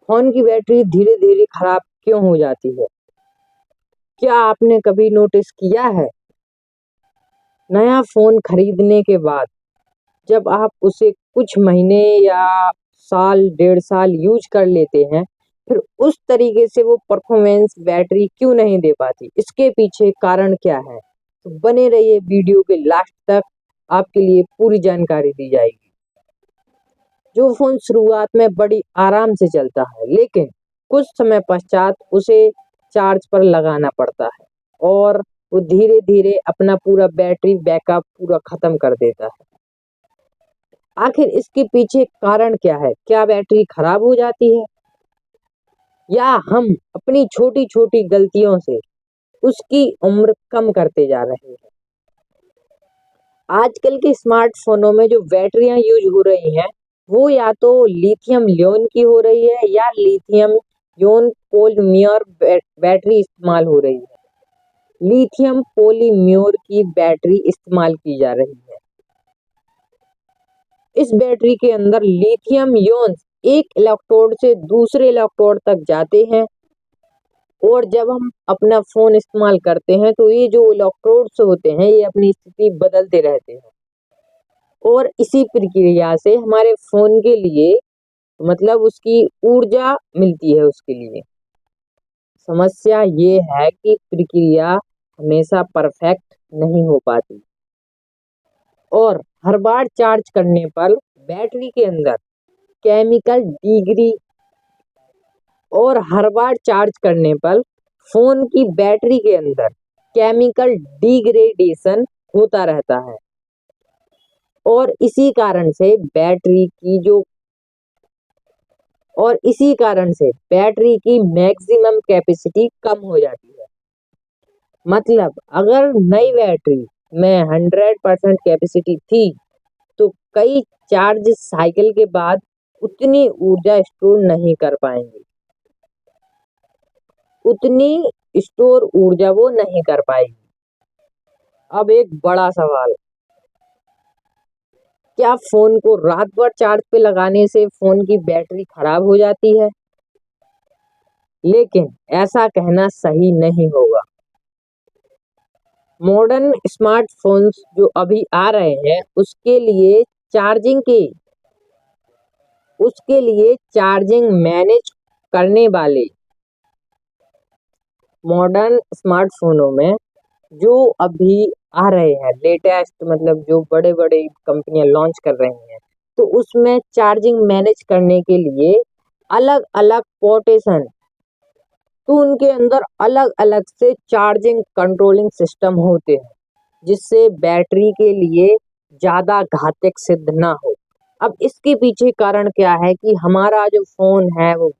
Phone की battery धीरे धीरे खराब क्यों हो जाती है? क्या आपने कभी नोटिस किया है? नया फोन खरीदने के बाद जब आप उसे कुछ महीने या साल डेढ़ साल यूज कर लेते हैं, फिर उस तरीके से वो परफॉर्मेंस बैटरी क्यों नहीं दे पाती? इसके पीछे कारण क्या है? तो बने रहिए वीडियो के लास्ट तक, आपके लिए पूरी जानकारी दी जाएगी। जो फोन शुरुआत में बड़ी आराम से चलता है, लेकिन कुछ समय पश्चात उसे चार्ज पर लगाना पड़ता है और वो धीरे धीरे अपना पूरा बैटरी बैकअप पूरा खत्म कर देता है। आखिर इसके पीछे कारण क्या है? क्या बैटरी खराब हो जाती है या हम अपनी छोटी छोटी गलतियों से उसकी उम्र कम करते जा रहे हैं? आजकल के स्मार्टफोनों में जो बैटरियां यूज हो रही हैं, वो या तो लिथियम लियोन की हो रही है या लिथियम योन पॉलीमर बैटरी इस्तेमाल हो रही है। लिथियम पॉलीमर की बैटरी इस्तेमाल की जा रही है। इस बैटरी के अंदर लिथियम इॉन्स एक इलेक्ट्रोड से दूसरे इलेक्ट्रोड तक जाते हैं और जब हम अपना फोन इस्तेमाल करते हैं तो ये जो इलेक्ट्रोड्स होते हैं ये अपनी स्थिति बदलते रहते हैं और इसी प्रक्रिया से हमारे फोन के लिए मतलब उसकी ऊर्जा मिलती है उसके लिए। समस्या ये है कि प्रक्रिया हमेशा परफेक्ट नहीं हो पाती और हर बार चार्ज करने पर बैटरी के अंदर केमिकल डिग्री और हर बार चार्ज करने पर फोन की बैटरी के अंदर केमिकल डिग्रेडेशन होता रहता है और इसी कारण से बैटरी की मैक्सिमम कैपेसिटी कम हो जाती है। मतलब अगर नई बैटरी में 100% कैपेसिटी थी तो कई चार्ज साइकिल के बाद उतनी ऊर्जा स्टोर नहीं कर पाएंगे, उतनी स्टोर ऊर्जा वो नहीं कर पाएगी। अब एक बड़ा सवाल, क्या फोन को रात भर चार्ज पे लगाने से फोन की बैटरी खराब हो जाती है? लेकिन ऐसा कहना सही नहीं होगा। मॉडर्न स्मार्टफोन्स जो अभी आ रहे हैं उसके लिए चार्जिंग मैनेज करने वाले मॉडर्न स्मार्टफोनों में जो अभी आ रहे हैं लेटेस्ट, मतलब जो बड़े बड़े कंपनियां लॉन्च कर रही हैं, तो उसमें चार्जिंग मैनेज करने के लिए अलग अलग पोर्टेशन, तो उनके अंदर अलग अलग से चार्जिंग कंट्रोलिंग सिस्टम होते हैं जिससे बैटरी के लिए ज़्यादा घातक सिद्ध ना हो। अब इसके पीछे कारण क्या है कि हमारा जो फ़ोन है वो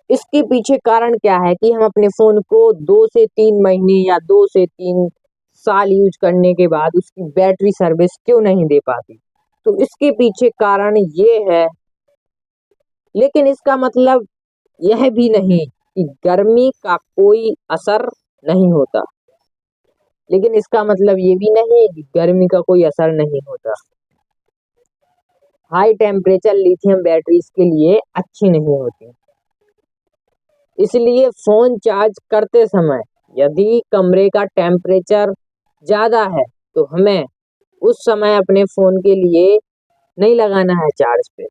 इसके पीछे कारण क्या है कि हम अपने फ़ोन को 2 से 3 महीने या 2 से 3 साल यूज़ करने के बाद उसकी बैटरी सर्विस क्यों नहीं दे पाती? तो इसके पीछे कारण ये है, लेकिन इसका मतलब यह भी नहीं कि गर्मी का कोई असर नहीं होता। लेकिन इसका मतलब ये भी नहीं है कि गर्मी का कोई असर नहीं होता। हाई टेम्परेचर लिथियम बैटरीज के लिए अच्छी नहीं होती। इसलिए फ़ोन चार्ज करते समय यदि कमरे का टेम्परेचर ज़्यादा है तो हमें उस समय अपने फ़ोन के लिए नहीं लगाना है चार्ज पे।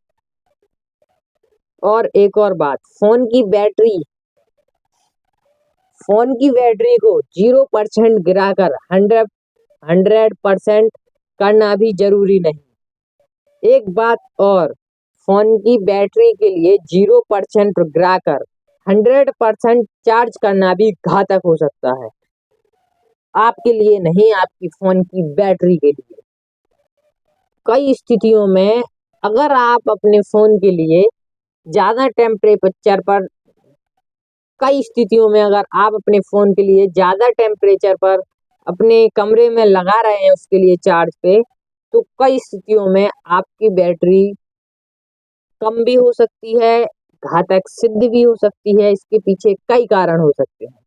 और एक और बात, फ़ोन की बैटरी को 0% गिराकर 100% करना भी जरूरी नहीं। एक बात और, फोन की बैटरी के लिए 0% गिराकर 100% चार्ज करना भी घातक हो सकता है, आपके लिए नहीं, आपकी फोन की बैटरी के लिए। कई स्थितियों में अगर आप अपने फोन के लिए ज्यादा टेम्परेचर पर कई स्थितियों में अगर आप अपने फोन के लिए ज्यादा टेम्परेचर पर अपने कमरे में लगा रहे हैं उसके लिए चार्ज पे, तो कई स्थितियों में आपकी बैटरी कम भी हो सकती है, घातक सिद्ध भी हो सकती है। इसके पीछे कई कारण हो सकते हैं।